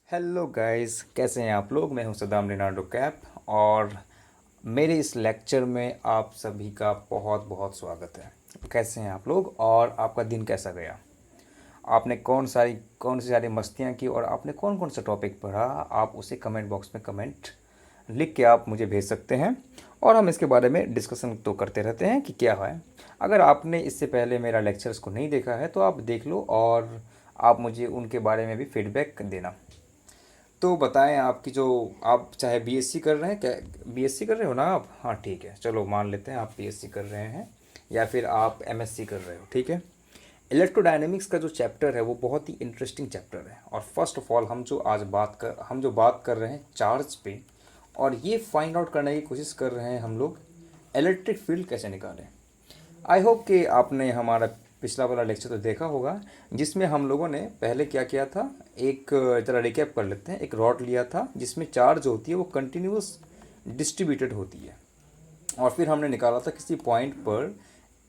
Hello guys, कैसे हैं आप लोग। मैं हूं सदाम लिनार्डो कैप और मेरे इस लेक्चर में आप सभी का बहुत बहुत स्वागत है। कैसे हैं आप लोग और आपका दिन कैसा गया। आपने कौन सी सारी मस्तियां की और आपने कौन कौन सा टॉपिक पढ़ा, आप उसे कमेंट बॉक्स में कमेंट लिख के आप मुझे भेज सकते हैं और हम इसके बारे में डिस्कशन तो करते रहते हैं कि क्या है। अगर आपने इससे पहले मेरा लेक्चर्स को नहीं देखा है तो आप देख लो और आप मुझे उनके बारे में भी फीडबैक देना। तो बताएं आपकी जो आप चाहे बीएससी कर रहे हैं, क्या बीएससी कर रहे हो ना आप। हाँ ठीक है, चलो मान लेते हैं आप बीएससी कर रहे हैं या फिर आप एमएससी कर रहे हो। ठीक है, इलेक्ट्रोडायनेमिक्स का जो चैप्टर है वो बहुत ही इंटरेस्टिंग चैप्टर है। और फर्स्ट ऑफ ऑल हम जो बात कर रहे हैं चार्ज पे, और ये फाइंड आउट करने की कोशिश कर रहे हैं हम लोग इलेक्ट्रिक फील्ड कैसे निकालें। आई होप कि आपने हमारा पिछला वाला लेक्चर तो देखा होगा, जिसमें हम लोगों ने पहले क्या किया था। एक ज़रा रिकैप कर लेते हैं। एक रॉड लिया था जिसमें चार्ज होती है वो कंटिन्यूस डिस्ट्रीब्यूटेड होती है, और फिर हमने निकाला था किसी पॉइंट पर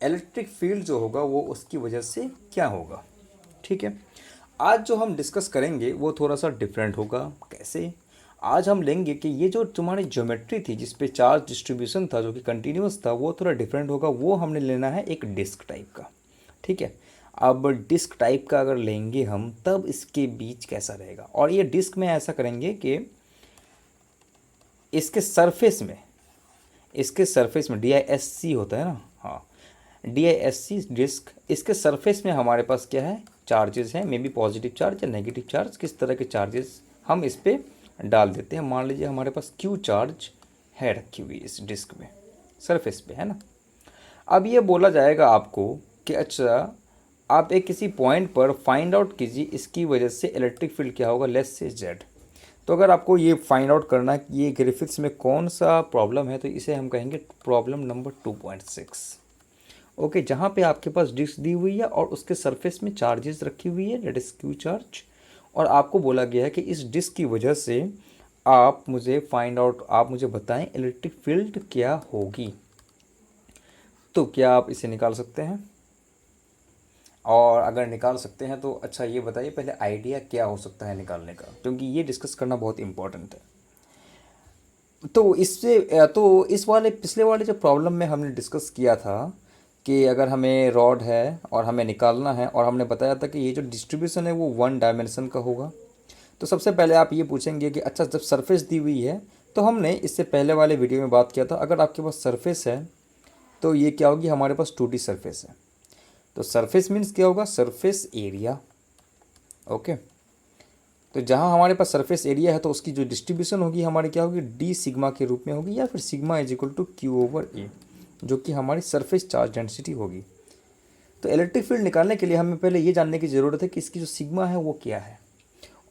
इलेक्ट्रिक फील्ड जो होगा वो उसकी वजह से क्या होगा। ठीक है, आज जो हम डिस्कस करेंगे वो थोड़ा सा डिफरेंट होगा। कैसे? आज हम लेंगे कि ये जो तुम्हारी ज्योमेट्री थी जिस पे चार्ज डिस्ट्रीब्यूशन था जो कि कंटिन्यूस था, वो थोड़ा डिफरेंट होगा। वो हमने लेना है एक डिस्क टाइप का। ठीक है, अब डिस्क टाइप का अगर लेंगे हम तब इसके बीच कैसा रहेगा। और ये डिस्क में ऐसा करेंगे कि इसके सरफेस में DISC होता है ना। हाँ, DISC डिस्क, इसके सरफेस में हमारे पास क्या है, चार्जेस हैं। मे बी पॉजिटिव चार्ज या नेगेटिव चार्ज, किस तरह के चार्जेस हम इस पर डाल देते हैं। मान लीजिए हमारे पास Q चार्ज है रखी हुई इस डिस्क में, सरफेस पे, है ना। अब ये बोला जाएगा आपको कि अच्छा, आप एक किसी पॉइंट पर फाइंड आउट कीजिए इसकी वजह से इलेक्ट्रिक फील्ड क्या होगा, लेट्स से जेड। तो अगर आपको ये फाइंड आउट करना है कि ये ग्रिफिथ्स में कौन सा प्रॉब्लम है, तो इसे हम कहेंगे प्रॉब्लम नंबर 2.6। ओके, जहाँ पे आपके पास डिस्क दी हुई है और उसके सरफेस में चार्जेस रखी हुई है, डेट इज क्यू चार्ज। और आपको बोला गया है कि इस डिस्क की वजह से आप मुझे बताएं इलेक्ट्रिक फील्ड क्या होगी। तो क्या आप इसे निकाल सकते हैं? और अगर निकाल सकते हैं तो अच्छा ये बताइए पहले आइडिया क्या हो सकता है निकालने का, क्योंकि ये डिस्कस करना बहुत इंपॉर्टेंट है। तो इस वाले पिछले वाले जो प्रॉब्लम में हमने डिस्कस किया था कि अगर हमें रॉड है और हमें निकालना है, और हमने बताया था कि ये जो डिस्ट्रीब्यूशन है वो वन डायमेंशन का होगा। तो सबसे पहले आप ये पूछेंगे कि अच्छा, जब सरफेस दी हुई है, तो हमने इससे पहले वाले वीडियो में बात किया था अगर आपके पास सरफेस है तो ये क्या होगी, हमारे पास 2D सरफेस है। तो सरफेस मीन्स क्या होगा, सरफेस एरिया। ओके, तो जहाँ हमारे पास सरफेस एरिया है तो उसकी जो डिस्ट्रीब्यूशन होगी हमारी क्या होगी, डी सिग्मा के रूप में होगी, या फिर sigma is equal to Q/A, जो कि हमारी सरफेस चार्ज डेंसिटी होगी। तो इलेक्ट्रिक फील्ड निकालने के लिए हमें पहले ये जानने की ज़रूरत है कि इसकी जो सिग्मा है वो क्या है।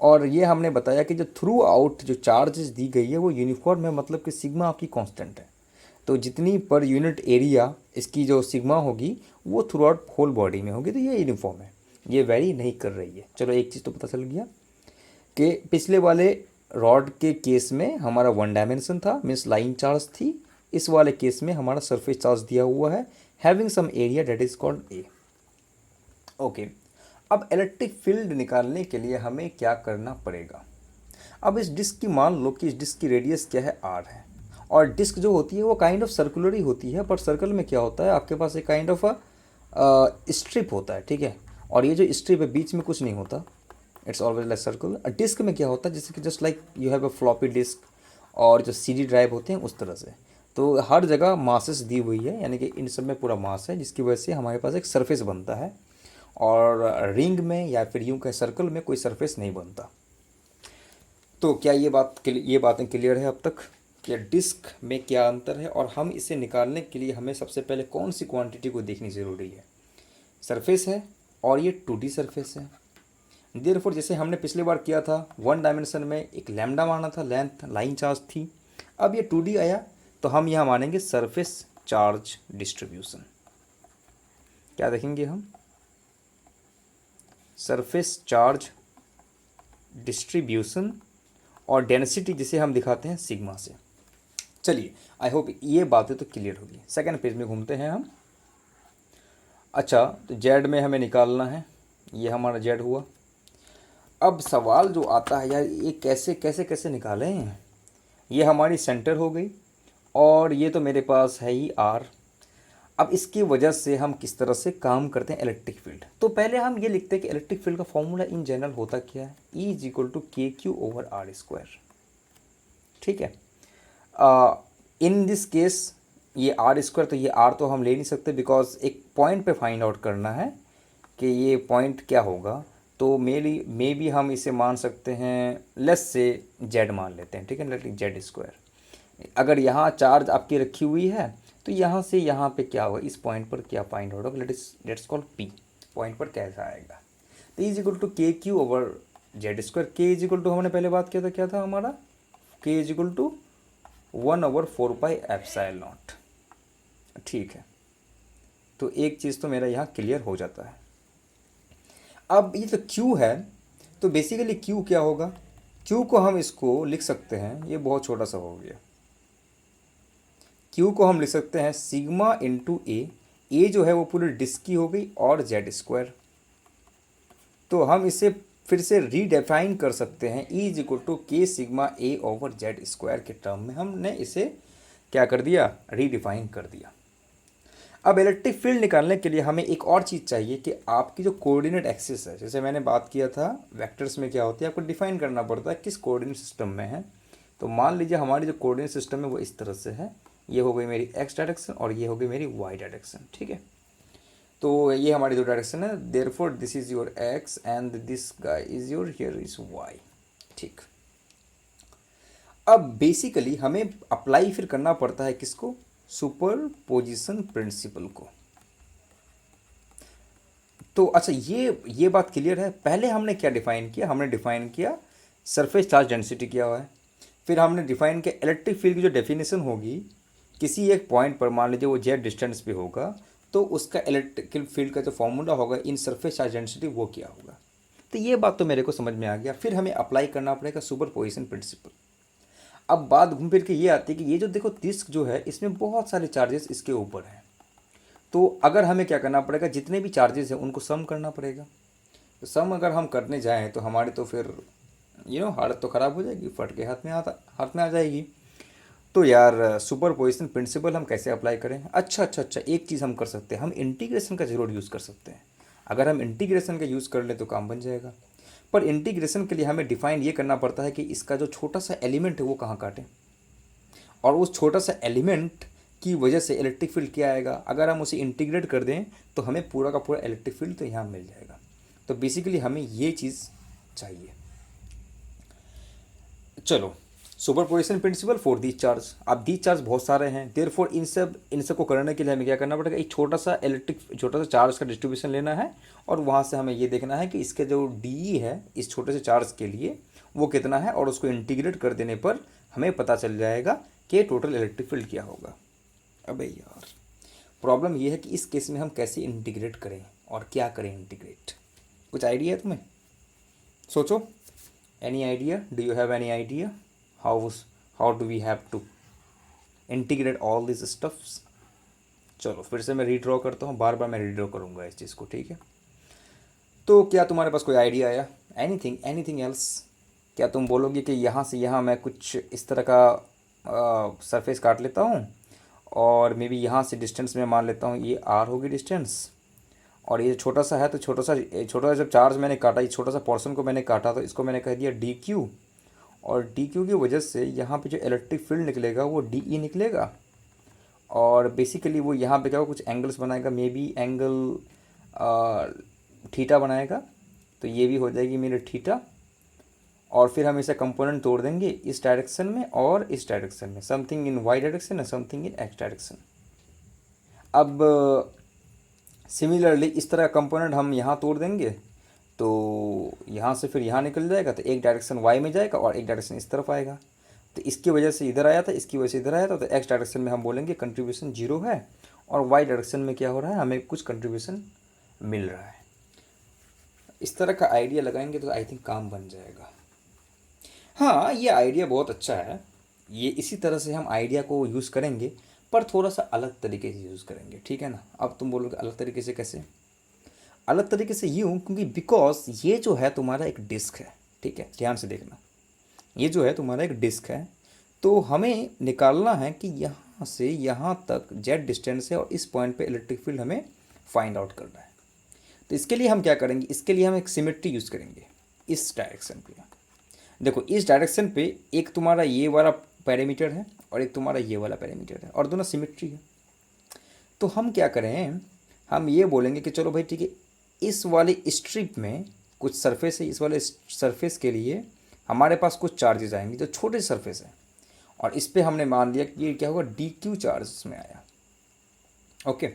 और ये हमने बताया कि जो थ्रू आउट जो चार्जेस दी गई है वो यूनिफॉर्म है, मतलब कि सिग्मा आपकी कांस्टेंट है। तो जितनी पर यूनिट एरिया इसकी जो सिग्मा होगी वो थ्रू आउट होल बॉडी में होगी, तो ये यूनिफॉर्म है, ये वेरी नहीं कर रही है। चलो एक चीज़ तो पता चल गया कि पिछले वाले रॉड के केस में हमारा वन डायमेंशन था, मीन्स लाइन चार्ज थी। इस वाले केस में हमारा सरफेस चार्ज दिया हुआ है, having some area that is called A. Okay, अब इलेक्ट्रिक फील्ड निकालने के लिए हमें क्या करना पड़ेगा। अब इस डिस्क की मान लो कि इस डिस्क की रेडियस क्या है, आर है। और डिस्क जो होती है वो काइंड ऑफ सर्कुलर ही होती है, पर सर्कल में क्या होता है, आपके पास एक काइंड ऑफ स्ट्रिप होता है। ठीक है, और ये जो स्ट्रिप है बीच में कुछ नहीं होता, it's always like circle. Disc में क्या होता है, जैसे कि just like you have a floppy disk और जो CD ड्राइव होते हैं उस तरह से। तो हर जगह मासेस दी हुई है, यानी कि इन सब में पूरा मास है, जिसकी वजह से हमारे पास एक सरफेस बनता है। और रिंग में या फिर यूं कहें सर्कल में कोई सरफेस नहीं बनता। तो क्या ये बातें क्लियर है अब तक कि डिस्क में क्या अंतर है, और हम इसे निकालने के लिए हमें सबसे पहले कौन सी क्वांटिटी को देखनी ज़रूरी है। सरफेस है और ये 2D सरफेस है। देयरफॉर जैसे हमने पिछली बार किया था, वन डायमेंशन में एक लैम्डा माना था, लेंथ लाइन चार्ज थी। अब ये 2D आया तो हम यहाँ मानेंगे सरफेस चार्ज डिस्ट्रीब्यूशन। क्या देखेंगे हम, सरफेस चार्ज डिस्ट्रीब्यूशन, और डेंसिटी जिसे हम दिखाते हैं सिग्मा से। चलिए, आई होप ये बातें तो क्लियर होगी। सेकंड पेज में घूमते हैं हम। अच्छा, तो जेड में हमें निकालना है, ये हमारा जेड हुआ। अब सवाल जो आता है यार, ये कैसे कैसे कैसे निकालें। ये हमारी सेंटर हो गई और ये तो मेरे पास है ही आर। अब इसकी वजह से हम किस तरह से काम करते हैं इलेक्ट्रिक फील्ड। तो पहले हम ये लिखते हैं कि इलेक्ट्रिक फील्ड का फॉर्मूला इन जनरल होता क्या है, E इज इक्वल टू के क्यू ओवर आर स्क्वायर। ठीक है, इन दिस केस ये आर स्क्वायर, तो ये आर तो हम ले नहीं सकते बिकॉज एक पॉइंट पे फाइंड आउट करना है कि ये पॉइंट क्या होगा। तो मे भी हम इसे मान सकते हैं, लेस से जेड मान लेते हैं। ठीक है, लेट जेड स्क्वायर। अगर यहाँ चार्ज आपकी रखी हुई है तो यहाँ से यहाँ पे क्या होगा, इस पॉइंट पर क्या फाइंड आउट होगा, लेट्स कॉल पी। पॉइंट पर कैसा आएगा, तो इज इक्वल टू के क्यू ओवर जेड स्क्वायर। के इज इक्वल टू हमने पहले बात किया था, क्या था हमारा, के इज इक्वल टू 1/4πε0। ठीक है, तो एक चीज़ तो मेरा यहाँ क्लियर हो जाता है। अब ये तो Q है, तो बेसिकली Q क्या होगा, Q को हम इसको लिख सकते हैं, ये बहुत छोटा सा हो गया। Q को हम लिख सकते हैं सिग्मा इंटू ए जो है वो पूरी डिस्क की हो गई और जेड स्क्वायर। तो हम इसे फिर से रीडिफाइन कर सकते हैं, E इज इक्वल टू के सिग्मा ए ओवर जेड स्क्वायर के टर्म में हमने इसे क्या कर दिया, रीडिफाइन कर दिया। अब इलेक्ट्रिक फील्ड निकालने के लिए हमें एक और चीज़ चाहिए कि आपकी जो कोऑर्डिनेट एक्सिस है, जैसे मैंने बात किया था वेक्टर्स में क्या होती है, आपको डिफाइन करना पड़ता है किस कोऑर्डिनेट सिस्टम में है। तो मान लीजिए हमारी जो कोऑर्डिनेट सिस्टम है वो इस तरह से है, ये हो गई मेरी एक्स डायरेक्शन और ये हो गई मेरी वाई डायरेक्शन। ठीक है, तो ये हमारी दो डायरेक्शन है, therefore this is your x and this guy is your, here is y. ठीक, अब बेसिकली हमें अप्लाई फिर करना पड़ता है किसको, सुपरपोजिशन प्रिंसिपल को। तो अच्छा, ये बात क्लियर है। पहले हमने क्या डिफाइन किया, हमने डिफाइन किया सरफेस चार्ज डेंसिटी क्या हुआ है, फिर हमने डिफाइन किया इलेक्ट्रिक फील्ड की जो डेफिनेशन होगी किसी एक पॉइंट पर, मान लीजिए वो जेड डिस्टेंस पे होगा, तो उसका इलेक्ट्रिकल फील्ड का जो फॉर्मूला होगा इन सरफेस चार्ज डेंसिटी वो क्या होगा। तो ये बात तो मेरे को समझ में आ गया। फिर हमें अप्लाई करना पड़ेगा सुपरपोजिशन प्रिंसिपल। अब बात घूम फिर के ये आती है कि ये जो देखो डिस्क जो है इसमें बहुत सारे चार्जेस इसके ऊपर हैं, तो अगर हमें क्या करना पड़ेगा, जितने भी चार्जेस हैं उनको सम करना पड़ेगा। तो सम अगर हम करने जाएँ तो हमारी तो फिर हालत तो ख़राब हो जाएगी, फट के हाथ में आ जाएगी। तो यार सुपरपोजिशन प्रिंसिपल हम कैसे अप्लाई करें, अच्छा, एक चीज़ हम कर सकते हैं, हम इंटीग्रेशन का ज़रूर यूज़ कर सकते हैं। अगर हम इंटीग्रेशन का यूज़ कर लें तो काम बन जाएगा। पर इंटीग्रेशन के लिए हमें डिफाइन ये करना पड़ता है कि इसका जो छोटा सा एलिमेंट है वो कहाँ काटें, और उस छोटा सा एलिमेंट की वजह से इलेक्ट्रिक फील्ड क्या आएगा। अगर हम उसे इंटीग्रेट कर दें तो हमें पूरा का पूरा इलेक्ट्रिक फील्ड तो यहाँ मिल जाएगा। तो बेसिकली हमें ये चीज़ चाहिए। चलो, superposition principle for the charge. अब दी चार्ज बहुत सारे हैं, देयरफॉर इन सब को करने के लिए हमें क्या करना पड़ेगा, एक छोटा सा चार्ज का डिस्ट्रीब्यूशन लेना है और वहाँ से हमें ये देखना है कि इसके जो डी है इस छोटे से चार्ज के लिए वो कितना है, और उसको इंटीग्रेट कर देने पर हमें पता चल जाएगा कि टोटल इलेक्ट्रिक फील्ड क्या होगा। अबे यार, प्रॉब्लम ये है कि इस केस में हम कैसे इंटीग्रेट करें और क्या करें इंटीग्रेट। कुछ आइडिया है तुम्हें, सोचो। Any idea, do you have any idea how do we have to integrate all this stuffs. चलो फिर से मैं रीड्रॉ करता हूँ, बार बार मैं रीड्रॉ करूँगा इस चीज़ को। ठीक है, तो क्या तुम्हारे पास कोई आइडिया आया, एनीथिंग एल्स। क्या तुम बोलोगे कि यहाँ से यहाँ मैं कुछ इस तरह का सरफेस काट लेता हूँ और मे बी यहाँ से डिस्टेंस में मान लेता हूँ ये आर होगी डिस्टेंस, और ये छोटा सा है तो छोटा सा जब चार्ज मैंने काटा, ये छोटा सा पोर्शन को मैंने काटा तो इसको मैंने कह दिया डी क्यू, और डी क्यू की वजह से यहाँ पे जो इलेक्ट्रिक फील्ड निकलेगा वो डी ई निकलेगा, और बेसिकली वो यहाँ पे क्या होगा, कुछ एंगल्स बनाएगा, मे बी एंगल थीटा बनाएगा, तो ये भी हो जाएगी मेरी थीटा। और फिर हम इसे कंपोनेंट तोड़ देंगे इस डायरेक्शन में और इस डायरेक्शन में, समथिंग इन वाई डायरेक्शन और समथिंग इन एक्स डायरेक्शन। अब सिमिलरली इस तरह का कंपोनेंट हम यहाँ तोड़ देंगे, तो यहाँ से फिर यहाँ निकल जाएगा, तो एक डायरेक्शन वाई में जाएगा और एक डायरेक्शन इस तरफ आएगा। तो इसकी वजह से इधर आया था, इसकी वजह से इधर आया था, तो एक्स डायरेक्शन में हम बोलेंगे कंट्रीब्यूशन 0 है, और वाई डायरेक्शन में क्या हो रहा है, हमें कुछ कंट्रीब्यूशन मिल रहा है। इस तरह का आइडिया लगाएंगे तो आई थिंक काम बन जाएगा। हाँ, ये आइडिया बहुत अच्छा है, ये इसी तरह से हम आइडिया को यूज़ करेंगे, पर थोड़ा सा अलग तरीके से यूज़ करेंगे। ठीक है ना। अब तुम बोलोगे अलग तरीके से कैसे। अलग तरीके से यूँ, क्योंकि बिकॉज ये जो है तुम्हारा एक डिस्क है, ठीक है, ध्यान से देखना, ये जो है तुम्हारा एक डिस्क है। तो हमें निकालना है कि यहाँ से यहाँ तक जेड डिस्टेंस है और इस पॉइंट पे इलेक्ट्रिक फील्ड हमें फाइंड आउट करना है। तो इसके लिए हम क्या करेंगे, इसके लिए हम एक सिमेट्री यूज़ करेंगे इस डायरेक्शन पे। देखो इस डायरेक्शन पे एक तुम्हारा ये वाला पैरामीटर है और एक तुम्हारा ये वाला पैरामीटर है और दोनों सिमेट्री है। तो हम क्या करें, हम ये बोलेंगे कि चलो भाई ठीक है, इस वाले स्ट्रिप में कुछ सरफेस है, इस वाले सरफेस के लिए हमारे पास कुछ चार्जेस आएंगे जो छोटे सरफेस है, और इस पे हमने मान लिया कि ये क्या होगा, डी क्यू चार्ज इसमें आया। ओके,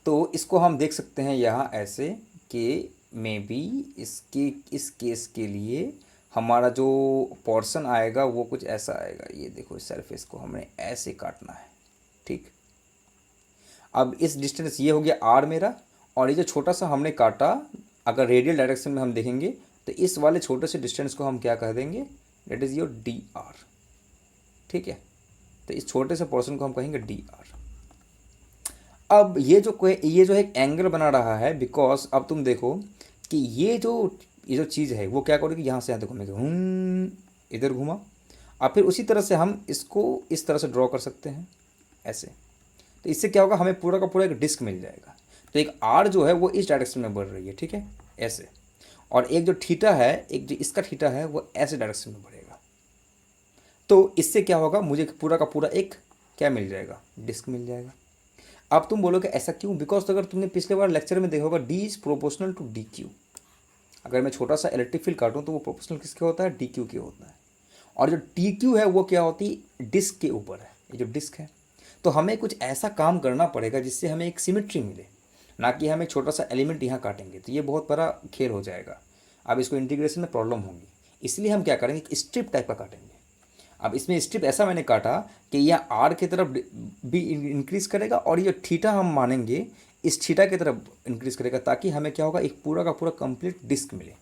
तो इसको हम देख सकते हैं यहाँ ऐसे कि मे बी इसके इस केस के लिए हमारा जो पोर्शन आएगा वो कुछ ऐसा आएगा। ये देखो इस सरफेस को हमने ऐसे काटना है, ठीक। अब इस डिस्टेंस ये हो गया आर मेरा, और ये जो छोटा सा हमने काटा, अगर रेडियल डायरेक्शन में हम देखेंगे तो इस वाले छोटे से डिस्टेंस को हम क्या कह देंगे, that is your D R, ठीक है। तो इस छोटे से पोर्शन को हम कहेंगे डी आर। अब ये जो एक एंगल बना रहा है, बिकॉज अब तुम देखो कि ये जो चीज़ है वो क्या करेगी, यहाँ से यहाँ तक घूमेगी, इधर घूमा। अब फिर उसी तरह से हम इसको इस तरह से ड्रॉ कर सकते हैं ऐसे। तो इससे क्या होगा, हमें पूरा का पूरा एक डिस्क मिल जाएगा। तो एक आर जो है वो इस डायरेक्शन में बढ़ रही है, ठीक है, ऐसे। और एक जो थीटा है, एक जो इसका थीटा है वो ऐसे डायरेक्शन में बढ़ेगा। तो इससे क्या होगा, मुझे पूरा का पूरा एक क्या मिल जाएगा, डिस्क मिल जाएगा। अब तुम बोलोगे ऐसा क्यों, बिकॉज अगर तुमने पिछले बार लेक्चर में देखा होगा, d is proportional to d q. अगर मैं छोटा सा इलेक्ट्रिक फील्ड काटूँ तो वो प्रोपोर्शनल किसके होता है, डी क्यू के होता है। और जो टी क्यू है वो क्या होती है, डिस्क के ऊपर है, ये जो डिस्क है। तो हमें कुछ ऐसा काम करना पड़ेगा जिससे हमें एक सिमेट्री मिले, ना कि हम एक छोटा सा एलिमेंट यहाँ काटेंगे, तो ये बहुत बड़ा खेल हो जाएगा। अब इसको इंटीग्रेशन में प्रॉब्लम होगी, इसलिए हम क्या करेंगे, एक स्ट्रिप टाइप का काटेंगे। अब इसमें स्ट्रिप ऐसा मैंने काटा कि यह आर की तरफ भी इंक्रीज़ करेगा और ये थीटा हम मानेंगे इस थीटा की तरफ इंक्रीज़ करेगा, ताकि हमें क्या होगा, एक पूरा का पूरा कंप्लीट डिस्क मिले।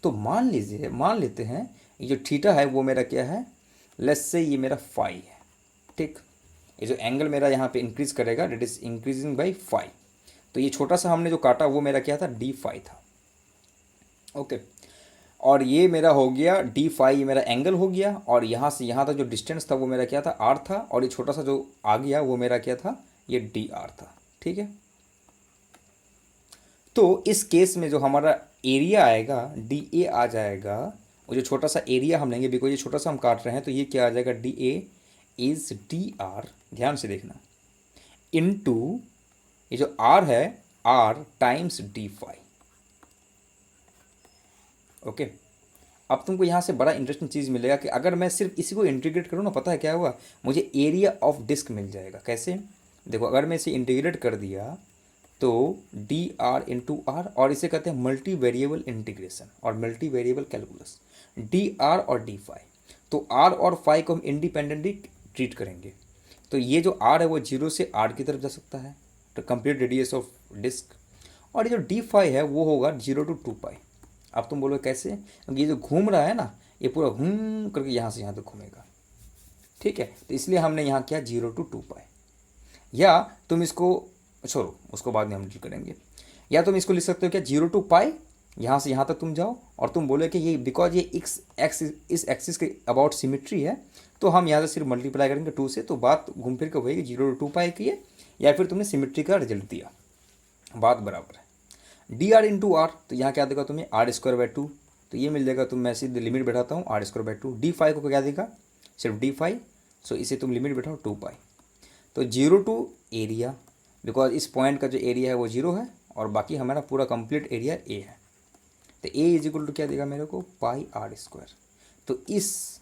तो मान लेते हैं ये जो थीटा है वो मेरा क्या है, लेट्स से ये मेरा फाई है, ठीक। ये जो एंगल मेरा यहाँ पे इंक्रीज़ करेगा, that is increasing by phi. तो ये छोटा सा हमने जो काटा वो मेरा क्या था, डी फाई था, ओके। और ये मेरा हो गया डी फाई, ये मेरा एंगल हो गया, और यहाँ से यहाँ तक जो डिस्टेंस था वो मेरा क्या था, आर था, और ये छोटा सा जो आ गया वो मेरा क्या था, ये डी आर था, ठीक है। तो इस केस में जो हमारा एरिया आएगा, डी ए आ जाएगा। और जो छोटा सा एरिया हम लेंगे, बिकॉज ये छोटा सा हम काट रहे हैं, तो ये क्या आ जाएगा, d a is d r, ध्यान से देखना, इनटू ये जो आर है, r times d phi, okay. अब तुमको यहाँ से बड़ा इंटरेस्टिंग चीज़ मिलेगा कि अगर मैं सिर्फ इसी को इंटीग्रेट करूँ ना, पता है क्या हुआ, मुझे एरिया ऑफ डिस्क मिल जाएगा। कैसे, देखो अगर मैं इसे इंटीग्रेट कर दिया तो डी आर इंटू आर, और इसे कहते हैं मल्टी वेरिएबल इंटीग्रेशन और multi variable calculus, D R और डी फाई। तो आर और फाई को हम इंडिपेंडेंटली ट्रीट करेंगे। तो ये जो आर है वो 0 से आर की तरफ जा सकता है, तो कंप्लीट रेडियस ऑफ डिस्क। और ये जो डी फाई है वो होगा 0 to 2 पाई। अब तुम बोलोगे कैसे, क्योंकि ये जो घूम रहा है ना, ये पूरा घूम करके यहाँ से यहाँ तक घूमेगा, ठीक है। तो इसलिए हमने यहाँ किया 0 to 2 पाई। या तुम इसको छोड़ो, उसको बाद में हम डील करेंगे। या तुम इसको लिख सकते हो क्या, 0 to पाई, यहाँ से यहाँ तक तुम जाओ, और तुम बोले कि ये बिकॉज ये इस एक्सिस के अबाउट सिमेट्री है, तो हम यहाँ से सिर्फ मल्टीप्लाई करेंगे 2 से, तो बात घूम फिर के वही 0 to 2 पाई की है, या फिर तुमने सिमेट्री का रिजल्ट दिया, बात बराबर है। डी आर इंटू आर, तो यहाँ क्या देगा तुम्हें, आर स्क्वायर बाई 2, तो ये मिल जाएगा। तुम मैं सीधे लिमिट बैठाता हूँ, r square by 2, d phi को क्या देगा, सिर्फ डी फाई, सो इसे तुम लिमिट बैठाओ 2 पाई। तो 0 टू एरिया, बिकॉज इस पॉइंट का जो एरिया है वो 0 है, और बाकी हमारा पूरा कंप्लीट एरिया ए है। तो ए इज इक्वल टू क्या देगा मेरे को, पाई आर स्क्वायर। तो इस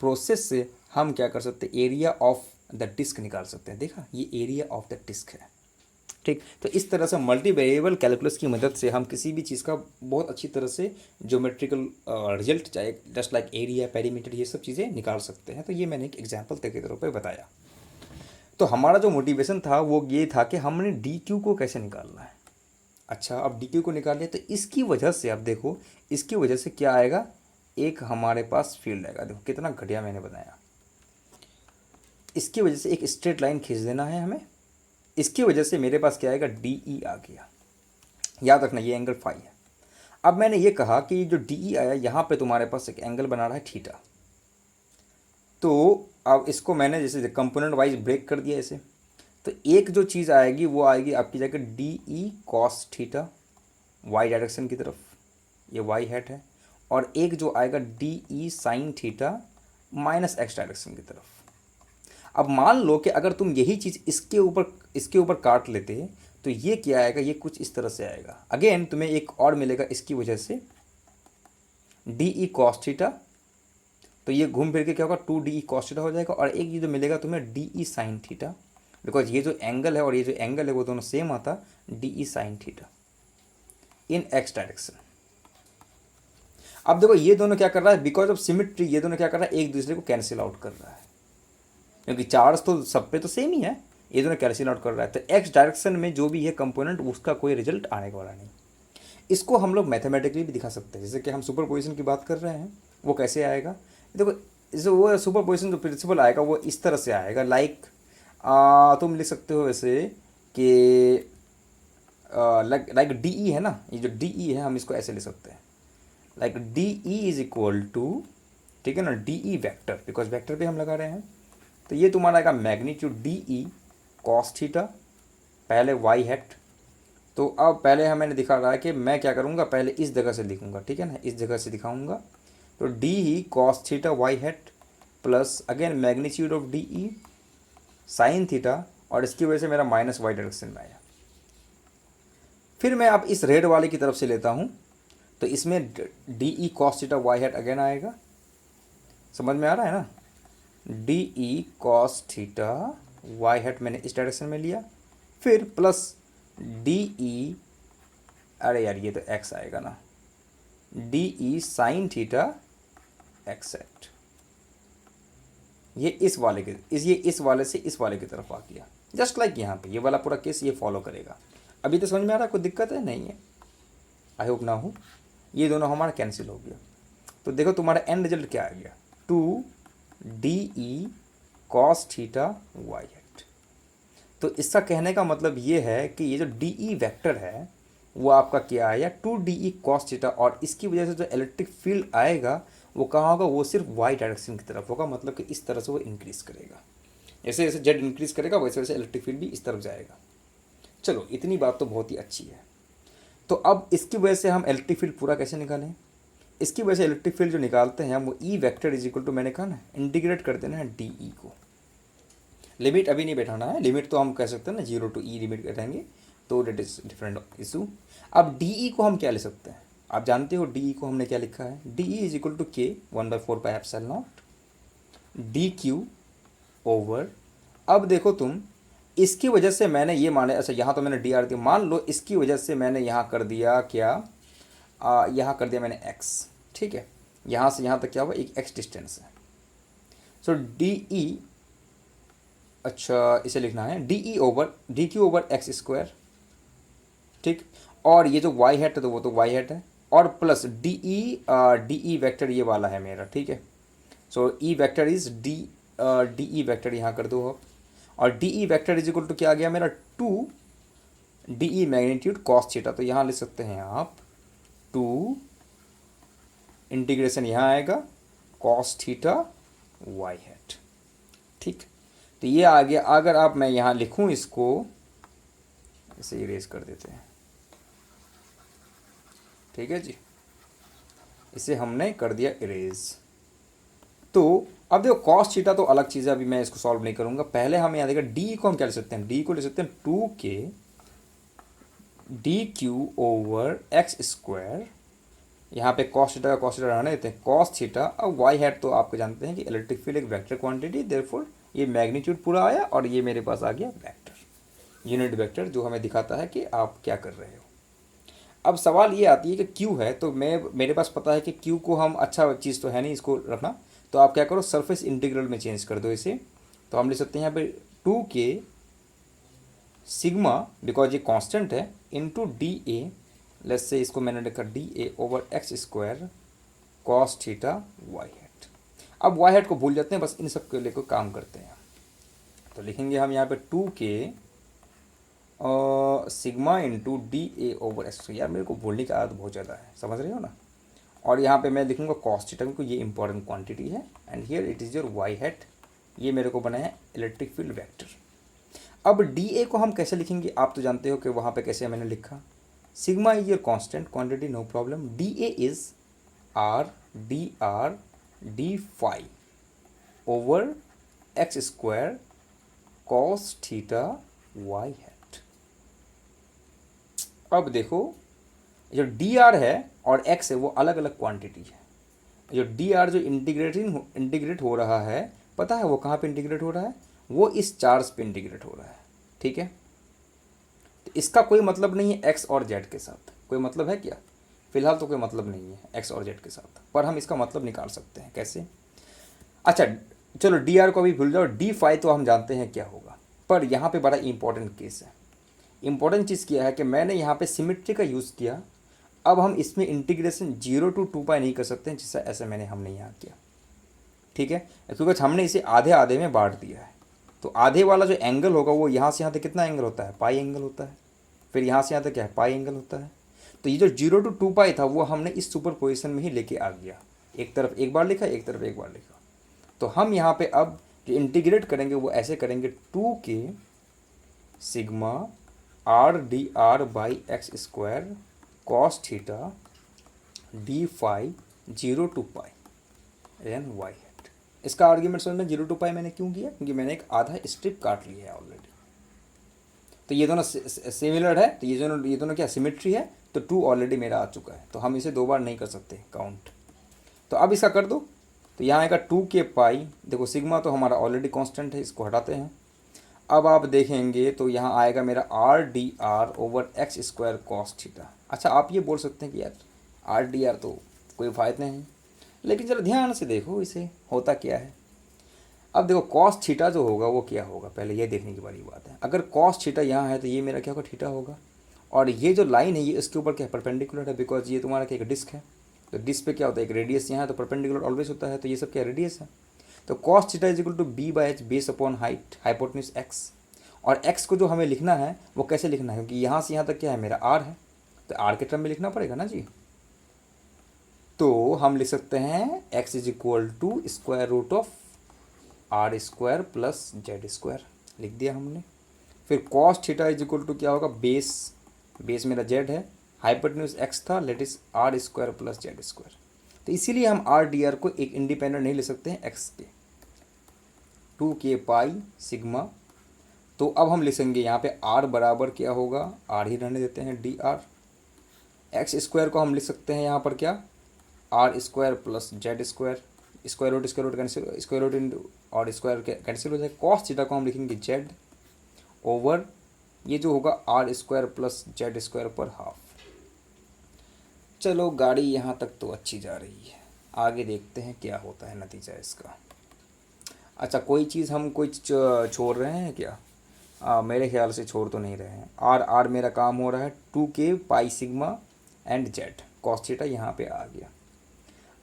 प्रोसेस से हम क्या कर सकते हैं, एरिया ऑफ द डिस्क निकाल सकते हैं। देखा, ये एरिया ऑफ द डिस्क है, ठीक। तो इस तरह से मल्टी वेरिएबल कैलकुलस की मदद से हम किसी भी चीज़ का बहुत अच्छी तरह से ज्योमेट्रिकल रिजल्ट, चाहे जस्ट लाइक एरिया, पेरीमीटर, ये सब चीज़ें निकाल सकते हैं। तो ये मैंने एक एग्जांपल के तौर पे बताया। तो हमारा जो मोटिवेशन था वो ये था कि हमने डी क्यू को कैसे निकालना है। अच्छा, अब डी क्यू को निकाल लिया, तो इसकी वजह से, अब देखो इसकी वजह से क्या आएगा, एक हमारे पास फील्ड आएगा। देखो कितना घटिया मैंने बनाया। इसकी वजह से एक स्ट्रेट लाइन खींच देना है हमें। इसकी वजह से मेरे पास क्या आएगा, डी ई आ गया। याद रखना ये एंगल फाई है। अब मैंने ये कहा कि जो डी ई आया यहाँ पे तुम्हारे पास एक एंगल बना रहा है थीटा। तो अब इसको मैंने जैसे कंपोनेंट वाइज ब्रेक कर दिया इसे, तो एक जो चीज़ आएगी वो आएगी आपकी जगह d e cos theta y direction की तरफ, ये वाई हैट है, और एक जो आएगा D e sine theta minus x direction की तरफ। अब मान लो कि अगर तुम यही चीज़ इसके ऊपर काट लेते तो ये क्या आएगा, ये कुछ इस तरह से आएगा। अगेन तुम्हें एक और मिलेगा इसकी वजह से डी ई कॉस थीटा, तो ये घूम फिर के क्या होगा two D e cos theta हो जाएगा, और एक ये जो मिलेगा तुम्हें d e sine theta, because ये जो एंगल है और ये जो एंगल है वो दोनों सेम आता, D e sine theta in x direction. अब देखो ये दोनों क्या कर रहा है, बिकॉज ऑफ सिमिट्री ये दोनों क्या कर रहा है, एक दूसरे को कैंसिल आउट कर रहा है, क्योंकि चार्ज तो सब पे तो सेम ही है, ये दोनों कैंसिल आउट कर रहा है। तो एक्स डायरेक्शन में जो भी है कंपोनेंट उसका कोई रिजल्ट आने वाला नहीं। इसको हम लोग मैथमेटिकली भी दिखा सकते हैं, जैसे कि हम सुपरपोजिशन की बात कर रहे हैं, वो कैसे आएगा देखो। जो वो सुपरपोजिशन जो प्रिंसिपल आएगा वो इस तरह से आएगा, लाइक तुम लिख सकते हो वैसे कि लाइक डी ई है ना, ये जो डी ई है हम इसको ऐसे लिख सकते हैं, like d e is equal to, ठीक है ना, d E vector, because vector पे हम लगा रहे हैं। तो ये तुम्हारा आएगा magnitude d e cos theta, पहले वाई हैट। तो अब पहले मैंने दिखा रहा है कि मैं क्या करूँगा, पहले इस जगह से लिखूँगा, ठीक है ना, इस जगह से दिखाऊँगा। तो d e cos theta y hat plus again magnitude of d e sine theta, और इसकी वजह से मेरा माइनस वाई डायरेक्शन में आया। फिर मैं अब इस रेड वाले की तरफ से लेता हूँ, तो इसमें d e cos theta y hat again आएगा, समझ में आ रहा है ना, d e cos theta y hat मैंने इस डायरेक्शन में लिया, फिर प्लस डी ई, अरे यार ये तो एक्स आएगा ना, d e sine theta x hat, ये इस वाले के ये इस वाले से इस वाले की तरफ आ गया, जस्ट लाइक यहाँ पे ये वाला पूरा केस ये फॉलो करेगा। अभी तो समझ में आ रहा है, कोई दिक्कत है नहीं है, आई होप ना हो। ये दोनों हमारा कैंसिल हो गया, तो देखो तुम्हारा एंड रिजल्ट क्या आ गया, two D e cos theta y hat. तो इसका कहने का मतलब ये है कि ये जो डी ई वैक्टर है वो आपका क्या आया, two D e cos theta, और इसकी वजह से जो इलेक्ट्रिक फील्ड आएगा वो कहाँ होगा, वो सिर्फ वाई डायरेक्शन की तरफ होगा, मतलब कि इस तरह से वो इंक्रीज़ करेगा, जैसे जैसे जेड इंक्रीज़ करेगा वैसे वैसे इलेक्ट्रिक फील्ड भी इस तरफ जाएगा। चलो इतनी बात तो बहुत ही अच्छी है। तो अब इसकी वजह से हम इलेक्ट्रिक फील्ड पूरा कैसे निकालें, इसकी वजह से इलेक्ट्रिक फील्ड जो निकालते हैं हम वो e vector is equal to, मैंने कहा ना, इंटीग्रेट कर देना है डी ई को, लिमिट अभी नहीं बैठाना है, लिमिट तो हम कह सकते हैं ना 0 to e लिमिट करेंगे, तो डेट इज डिफरेंट इशू। अब डी ई को हम क्या ले सकते हैं, आप जानते हो डी ई को हमने क्या लिखा है, d e is equal to k 1/4 D Q over. अब देखो तुम, इसकी वजह से मैंने ये माने, अच्छा यहाँ तो मैंने डी आर दिया, मान लो इसकी वजह से मैंने यहाँ कर दिया क्या, यहाँ कर दिया मैंने एक्स, ठीक है, यहाँ से यहाँ तक क्या हुआ, एक एक्स डिस्टेंस है। सो डी ई, अच्छा इसे लिखना है डी ई over D Q over x square, ठीक, और ये जो वाई हैट है तो वो तो वाई हैट है, और प्लस डी ई वैक्टर ये वाला है मेरा, ठीक है। So E vector is D E vector यहाँ कर दो आप, और D E vector is equal to क्या आ गया मेरा, two D E magnitude cos theta, तो यहाँ लिख सकते हैं आप टू इंटीग्रेशन यहाँ आएगा कॉस थीटा वाई हैट, ठीक। तो ये आ गया, अगर आप मैं यहाँ लिखूँ इसको, इसे इरेज कर देते हैं, ठीक है जी, इसे हमने कर दिया इरेज। तो अब देखो कॉस थीटा तो अलग चीज़ है, अभी मैं इसको सॉल्व नहीं करूँगा, पहले हम यहाँ देखा डी को हम क्या ले सकते हैं, डी को ले सकते हैं 2k D Q over x square, यहाँ पे कॉस थीटा का कॉस थीटा रहने देते हैं, कॉस थीटा। अब वाई हैट तो आपको जानते हैं कि इलेक्ट्रिक फील्ड एक वेक्टर क्वांटिटी, देयरफॉर ये मैग्नीट्यूड पूरा आया और ये मेरे पास आ गया वेक्टर, यूनिट वेक्टर, जो हमें दिखाता है कि आप क्या कर रहे हो। अब सवाल ये आती है कि क्यू है, तो मेरे पास पता है कि क्यू को हम, अच्छा चीज़ तो है नहीं इसको रखना, तो आप क्या करो सरफेस इंटीग्रल में चेंज कर दो इसे। तो हम लिख सकते हैं यहाँ पे 2k सिग्मा, बिकॉज ये कांस्टेंट है, into d a, let's say इसको मैंने लिखा d a over x square cos theta y hat. अब वाई हैट को भूल जाते हैं, बस इन सब के लिए कोई काम करते हैं। तो लिखेंगे हम यहाँ पे 2k sigma into D a over x. यार मेरे को बोलने की आदत बहुत ज़्यादा है, समझ रहे हो ना। और यहाँ पे मैं लिखूँगा कॉस थीटा, क्योंकि ये इंपॉर्टेंट क्वांटिटी है। And here it is your y hat, ये मेरे को बना है इलेक्ट्रिक फील्ड वेक्टर। अब डी ए को हम कैसे लिखेंगे, आप तो जानते हो कि वहाँ पे कैसे मैंने लिखा। Sigma is your constant quantity, no problem. D a is r d phi over x square cos theta y hat. अब देखो, जो डी आर है और एक्स है वो अलग अलग क्वांटिटी है। जो डी आर जो इंटीग्रेट हो रहा है, पता है वो कहाँ पे इंटीग्रेट हो रहा है, वो इस चार्ज पे इंटीग्रेट हो रहा है, ठीक है। तो इसका कोई मतलब नहीं है एक्स और जेड के साथ, कोई मतलब है क्या, फिलहाल तो कोई मतलब नहीं है एक्स और जेड के साथ, पर हम इसका मतलब निकाल सकते हैं कैसे। अच्छा चलो डी आर को भी भूल जाओ, डी फाई तो हम जानते हैं क्या होगा, पर यहाँ पे बड़ा इंपॉर्टेंट केस है। इंपॉर्टेंट चीज़ क्या है कि मैंने यहाँ पे सिमेट्री का यूज़ किया। अब हम इसमें इंटीग्रेशन 0 to 2 पाई नहीं कर सकते हैं, जिससे ऐसे हमने यहाँ किया, ठीक है, क्योंकि हमने इसे आधे आधे में बांट दिया है। तो आधे वाला जो एंगल होगा वो यहाँ से यहाँ तक कितना एंगल होता है, पाई एंगल होता है। फिर यहाँ से यहाँ तक क्या है, पाई एंगल होता है। तो ये जो 0 to 2 पाई था वो हमने इस सुपर पोजिशन में ही लेके आ गया, एक तरफ एक बार लिखा, एक तरफ एक बार लिखा। तो हम यहाँ पे अब जो इंटीग्रेट करेंगे वो ऐसे करेंगे, 2 के sigma r d r by x square cos theta d phi 0 to pi n y hat. इसका आर्ग्यूमेंट समझ में, 0 to पाई मैंने क्यों किया, क्योंकि मैंने एक आधा स्ट्रिप काट लिया है ऑलरेडी। तो ये दोनों सिमिलर है, तो ये दोनों क्या सिमेट्री है, तो 2 ऑलरेडी मेरा आ चुका है, तो हम इसे 2 बार नहीं कर सकते काउंट। तो अब इसका कर दो, तो यहाँ आएगा 2 के पाई, देखो सिग्मा तो हमारा ऑलरेडी कांस्टेंट है, इसको हटाते हैं। अब आप देखेंगे तो यहाँ आएगा मेरा are d r over x square cos theta. अच्छा आप ये बोल सकते हैं कि यार आर डी आर तो कोई फ़ायदा नहीं, लेकिन जरा ध्यान से देखो इसे होता क्या है। अब देखो कॉस थीटा जो होगा वो क्या होगा, पहले ये देखने की बड़ी बात है। अगर कॉस थीटा यहाँ है तो ये मेरा क्या होगा, थीटा होगा। और ये जो लाइन है ये इसके ऊपर क्या है, परपेंडिकुलर है, बिकॉज ये तुम्हारा क्या एक डिस्क है। तो डिस्क पे क्या होता है, एक रेडियस यहाँ है, तो परपेंडिकुलर ऑलवेज होता है, तो ये सब क्या रेडियस है। तो cos theta is equal to b by h base upon height hypotenuse x. और एक्स को जो हमें लिखना है वो कैसे लिखना है, क्योंकि यहाँ से यहाँ तक क्या है मेरा आर है, तो आर के टर्म में लिखना पड़ेगा ना जी। तो हम लिख सकते हैं x is equal to square root of r square plus Z square, लिख दिया हमने। फिर cos theta is equal to क्या होगा, बेस मेरा जेड है, हाइपोटेन्यूज एक्स था, let is r square plus Z square. तो इसीलिए हम आर डी आर को एक इंडिपेंडेंट नहीं ले सकते हैं एक्स के। 2 के पाई सिग्मा, तो अब हम लिखेंगे यहाँ पे आर बराबर क्या होगा, आर ही रहने देते हैं, डी आर। एक्स स्क्वायर को हम लिख सकते हैं यहाँ पर क्या, R square plus Z square, square root cancel, square root in और स्क्वायर कैंसिल हो जाए। कॉस थीटा को हम लिखेंगे जेड ओवर ये जो होगा r square plus Z square पर हाफ। चलो गाड़ी यहाँ तक तो अच्छी जा रही है, आगे देखते हैं क्या होता है नतीजा इसका। अच्छा कोई चीज़ हम कोई छोड़ रहे हैं क्या, मेरे ख्याल से छोड़ तो नहीं रहे हैं। आर मेरा काम हो रहा है 2 के pi sigma and Z, cos theta यहाँ पे आ गया।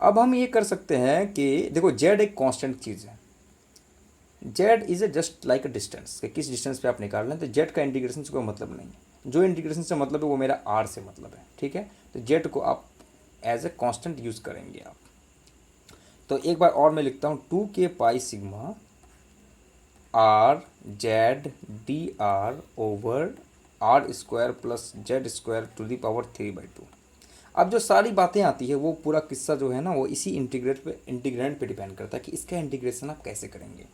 अब हम ये कर सकते हैं कि देखो जेड एक कांस्टेंट चीज़ है, Z is a just like a distance, कि किस डिस्टेंस पे आप निकाल लें। तो जेड का इंटीग्रेशन से कोई मतलब नहीं है, जो इंटीग्रेशन से मतलब है वो मेरा आर से मतलब है, ठीक है। तो जेड को आप एज ए कांस्टेंट यूज़ करेंगे आप। तो एक बार और मैं लिखता हूँ 2 के pi sigma r z d r over r square plus Z square to the power 3/2। अब जो सारी बातें आती है वो पूरा किस्सा जो है ना वो इसी इंटीग्रेंट पे डिपेंड करता है कि इसका इंटीग्रेशन आप कैसे करेंगे।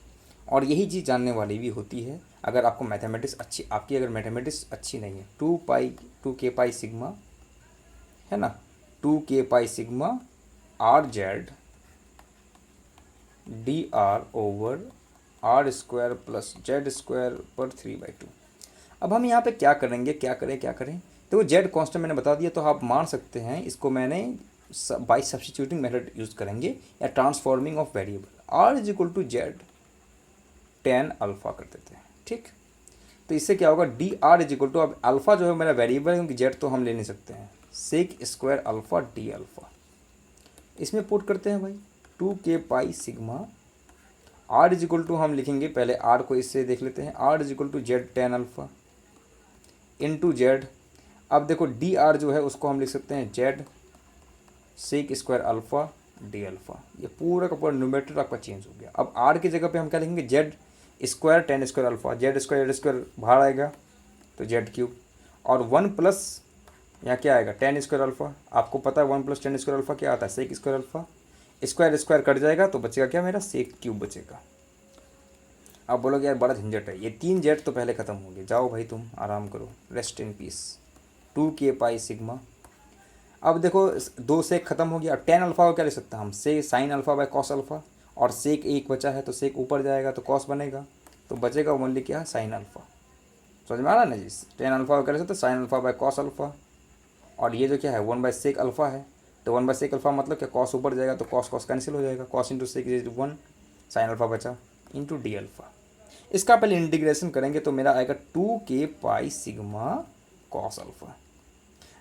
और यही चीज़ जानने वाली भी होती है अगर आपको मैथमेटिक्स अच्छी, आपकी अगर मैथमेटिक्स अच्छी नहीं है। 2 के पाई सिग्मा है ना, 2 के pi sigma r z d r over r square plus Z square पर 3/2। अब हम यहाँ पे क्या करेंगे, क्या करें। तो जेड कांस्टेंट मैंने बता दिया, तो आप मान सकते हैं इसको मैंने बाई सब्स्टिट्यूटिंग मेथड यूज़ करेंगे या transforming of variable. R is equal to z tan alpha कर देते हैं, ठीक। तो इससे क्या होगा, d r is equal to, अब अल्फ़ा जो है मेरा वेरिएबल है क्योंकि जेड तो हम ले नहीं सकते हैं, sec square alpha d alpha. इसमें पुट करते हैं भाई 2 के pi sigma r is equal to, हम लिखेंगे पहले आर को इससे देख लेते हैं, r is equal to z tan alpha into z. अब देखो डी आर जो है उसको हम लिख सकते हैं z sec square alpha d alpha. ये पूरा का पूरा न्यूमेरेटर आपका चेंज हो गया। अब आर की जगह पे हम क्या लिखेंगे, z square tan square alpha, z square बाहर आएगा तो जेड क्यूब, और वन प्लस यहाँ क्या आएगा टेन स्क्वायर अल्फ़ा। आपको पता है one plus tan square alpha क्या आता है, sec square alpha. Square square cut जाएगा तो बचेगा क्या मेरा, सेक क्यूब बचेगा। अब बोलोगे यार बड़ा झंझट है, ये 3 जेड तो पहले ख़त्म हो गए, जाओ भाई तुम आराम करो, rest in peace. 2k pi sigma. अब देखो 2 सेक खत्म हो गया। अब टेन अल्फ़ा को क्या लिख सकते हैं हम, से sine alpha by cos alpha, और सेक एक बचा है तो सेक ऊपर जाएगा तो कॉस बनेगा, तो बचेगा ओनली क्या, साइन अल्फ़ा। समझ में आ रहा है ना जी। टेन अल्फ़ा को क्या लिख सकते हैं, sine alpha by cos alpha, और ये जो क्या है 1/सेक अल्फ़ा है, तो 1/सेक अल्फ़ा मतलब क्या, कॉस ऊपर जाएगा तो कॉस कॉस कैंसिल हो जाएगा, cos into sec is 1, sine alpha बचा इंटू डी अल्फ़ा। इसका पहले इंटीग्रेशन करेंगे तो मेरा आएगा 2k pi sigma cos alpha.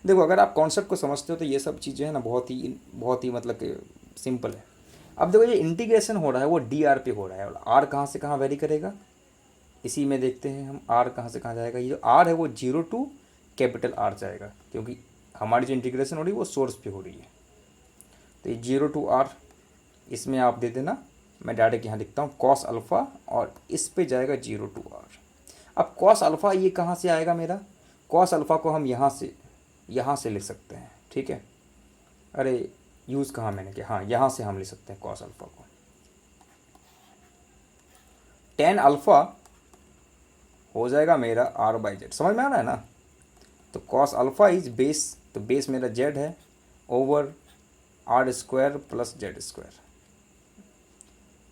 देखो अगर आप कॉन्सेप्ट को समझते हो तो ये सब चीज़ें हैं ना बहुत ही मतलब कि सिंपल है। अब देखो ये इंटीग्रेशन हो रहा है वो डी आर पे हो रहा है, और आर कहाँ से कहाँ वेरी करेगा, इसी में देखते हैं हम आर कहाँ से कहाँ जाएगा। ये जो आर है वो 0 टू कैपिटल आर जाएगा, क्योंकि हमारी जो इंटीग्रेशन हो रही है वो सोर्स पे हो रही है। तो ये 0 टू आर, इसमें आप दे देना, मैं डायरेक्ट यहाँ लिखता हूँ कॉस अल्फ़ा, और इस पे जाएगा 0 टू आर। अब कॉस अल्फ़ा ये कहाँ से आएगा मेरा, कॉस अल्फ़ा को हम यहाँ से लिख सकते हैं, ठीक है। अरे यूज़ कहाँ मैंने किया, हाँ यहाँ से हम लिख सकते हैं कॉस अल्फ़ा को। टेन अल्फ़ा हो जाएगा मेरा आर बाई जेड, समझ में आ रहा है ना। तो कॉस अल्फ़ा इज बेस, तो बेस मेरा जेड है, over r square plus Z square.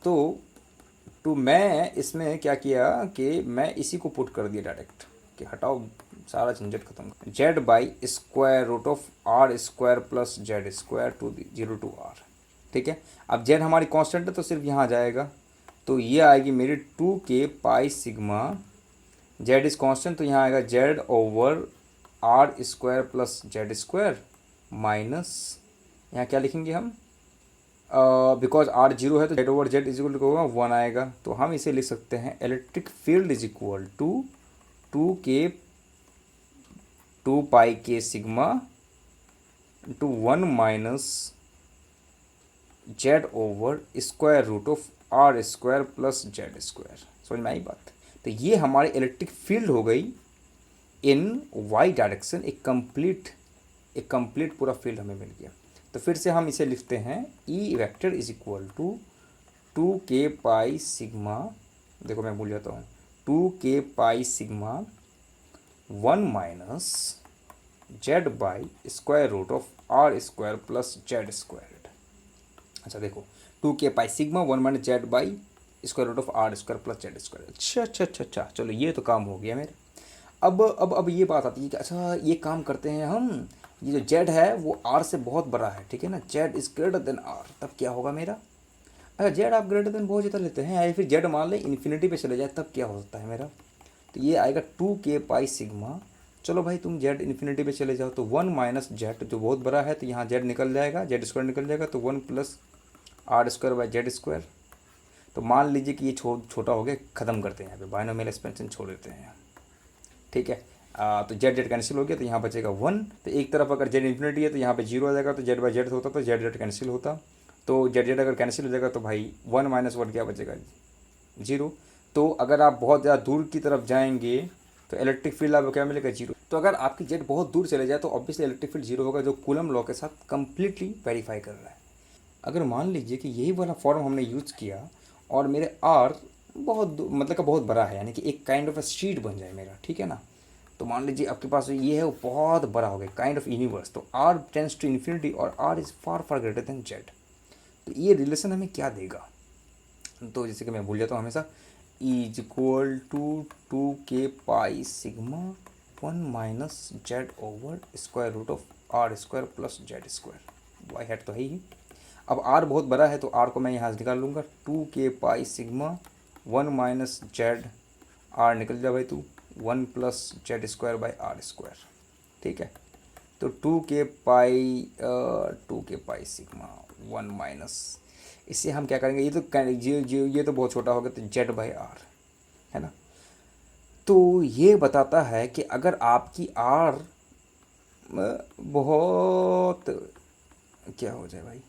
तो मैं इसमें क्या किया कि मैं इसी को पुट कर दिया डायरेक्ट, कि हटाओ सारा झंझट खत्म, z by square root of r square plus Z square to 0 to r, ठीक है। अब जेड हमारी कांस्टेंट है तो सिर्फ यहाँ जाएगा, तो ये आएगी मेरी 2k pi sigma, z is constant तो यहाँ आएगा z over r square plus Z square minus, यहाँ क्या लिखेंगे हम, बिकॉज आर जीरो है तो z over z is equal to होगा 1 आएगा, तो हम इसे लिख सकते हैं electric field is equal to 2 pi के sigma to 1 minus z over square root of r square plus Z square. समझ में आई बात। तो ये हमारी इलेक्ट्रिक फील्ड हो गई इन वाई डायरेक्शन, एक कंप्लीट पूरा फील्ड हमें मिल गया। तो फिर से हम इसे लिखते हैं e vector is equal to 2k pi sigma, देखो मैं भूल जाता हूँ, 2k pi sigma 1 minus z by square root of r square plus Z square. अच्छा देखो 2k pi sigma 1 minus z by square root of r square plus Z square. अच्छा चलो ये तो काम हो गया मेरे। अब ये बात आती है कि अच्छा ये काम करते हैं हम, ये जो जेड है वो आर से बहुत बड़ा है, ठीक है ना, z is greater than r, तब क्या होगा मेरा, अगर जेड आप ग्रेटर देन बहुत ज़्यादा लेते हैं या फिर जेड मान लें इन्फिनिटी पे चले जाए तब क्या हो सकता है मेरा, तो ये आएगा 2k पाई सिग्मा। चलो भाई तुम जेड इन्फिनिटी पे चले जाओ तो 1 माइनस जेड जो बहुत बड़ा है, तो यहाँ जेड निकल जाएगा, जेड स्क्वायर निकल जाएगा, तो 1 plus r square by z square. तो मान लीजिए कि ये छोटा हो गया, ख़त्म करते हैं यहाँ पे बाइनोमियल एक्सपेंशन छोड़ देते हैं, ठीक है। तो जेड जेड कैंसिल हो गया तो यहाँ बचेगा 1, तो एक तरफ अगर जेड इन्फिनिटी है तो यहाँ पे 0 आ जाएगा, तो जेड बाई जेड होता तो जेड जेड कैंसिल होता, तो जेड जेड अगर कैंसिल हो जाएगा तो भाई 1 माइनस 1 क्या बचेगा, 0। तो अगर आप बहुत ज़्यादा दूर की तरफ जाएंगे तो इलेक्ट्रिक फील्ड आपको क्या मिलेगा, 0। तो अगर आपकी जेड बहुत दूर चले जाए तो ऑब्वियसली इलेक्ट्रिक फील्ड 0 होगा, जो कूलम लॉ के साथ कंप्लीटली वेरीफाई कर रहा है। अगर मान लीजिए कि यही वाला फॉर्म हमने यूज़ किया और मेरे आर मतलब का बहुत बड़ा है, यानी कि एक काइंड ऑफ अ शीट बन जाए मेरा, ठीक है ना, तो मान लीजिए आपके पास ये है वो बहुत बड़ा हो गया काइंड ऑफ यूनिवर्स, तो आर टेंस टू इन्फिनिटी और r is far far greater than z. तो ये रिलेशन हमें क्या देगा, तो जैसे कि मैं भूल जाता हूँ हमेशा, is equal to 2k pi sigma 1 minus z over square root of r square plus Z square, y hat तो है ही। अब आर बहुत बड़ा है तो आर को मैं यहाँ से निकाल लूँगा, 2k pi sigma 1 minus z, r निकल जा भाई तू, 1 plus Z square by r square, ठीक है। तो 2k पाई सिग्मा 1 माइनस, इससे हम क्या करेंगे, ये तो बहुत छोटा हो गया, तो जेड बाई आर है ना, तो ये बताता है कि अगर आपकी आर बहुत, क्या हो जाए भाई,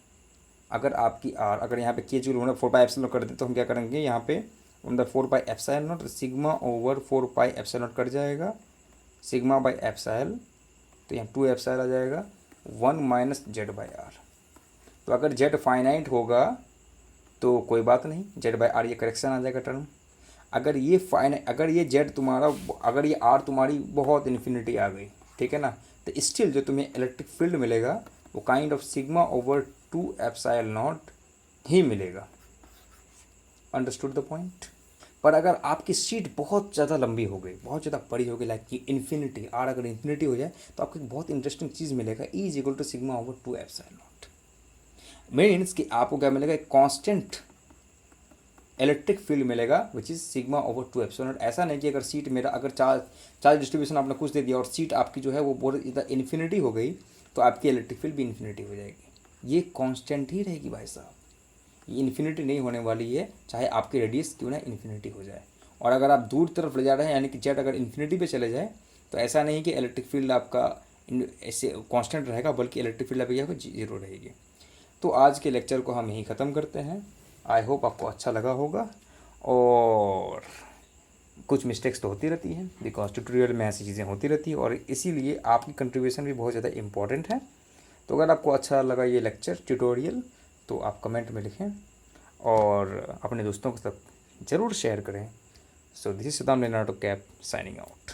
अगर आपकी आर, अगर यहाँ पे के जो होना 4 पाई एप्सिलॉन कर दे तो हम क्या करेंगे यहाँ पे, मतलब 4 pi epsilon sigma over 4 pi epsilon cut जाएगा, सिग्मा बाई एप्सिल, तो यहाँ 2 एप्सिल आ जाएगा, 1 - Z/R। तो अगर जेड फाइनाइट होगा तो कोई बात नहीं, Z/R ये करेक्शन आ जाएगा टर्म। अगर ये जेड तुम्हारा, अगर ये आर तुम्हारी बहुत इन्फिनिटी आ गई, ठीक है ना, तो स्टिल जो तुम्हें इलेक्ट्रिक फील्ड मिलेगा वो kind of sigma over 2 epsilon not ही मिलेगा। Understood the point. पर अगर आपकी सीट बहुत ज़्यादा लंबी हो गई, बहुत ज़्यादा बड़ी हो गई, लाइक कि इन्फिनिटी, आर अगर इन्फिनिटी हो जाए तो आपको एक बहुत इंटरेस्टिंग चीज़ मिलेगा, e is equal to sigma over 2 epsilon naught. Means कि आपको क्या मिलेगा, एक कांस्टेंट इलेक्ट्रिक फील्ड मिलेगा which is sigma over 2 epsilon naught. ऐसा नहीं कि अगर सीट मेरा, अगर चार्ज डिस्ट्रीब्यूशन आपने कुछ दे दिया और सीट आपकी जो है वो बहुत ज़्यादा इन्फिनिटी हो गई तो आपकी इलेक्ट्रिक फील्ड भी इन्फिनिटी हो जाएगी। ये कांस्टेंट ही रहेगी भाई साहब, ये इन्फिनिटी नहीं होने वाली है, चाहे आपकी रेडियस क्यों ना इन्फिनिटी हो जाए। और अगर आप दूर तरफ ले जा रहे हैं, यानी कि जेड अगर इन्फिनिटी पे चले जाए, तो ऐसा नहीं कि इलेक्ट्रिक फील्ड आपका ऐसे कांस्टेंट रहेगा, बल्कि इलेक्ट्रिक फील्ड आपकी क्या जीरो रहेगी। तो आज के लेक्चर को हम यहीं ख़त्म करते हैं। आई होप आपको अच्छा लगा होगा, और कुछ मिस्टेक्स तो होती रहती हैं बिकॉज ट्यूटोरियल में ऐसी चीज़ें होती रहती हैं, और इसीलिए आपकी कंट्रीब्यूशन भी बहुत ज़्यादा इंपॉर्टेंट है। तो अगर आपको अच्छा लगा ये लेक्चर ट्यूटोरियल तो आप कमेंट में लिखें और अपने दोस्तों के साथ ज़रूर शेयर करें। सो दिस इज सिद्धांत लेनार्डो कैप साइनिंग आउट।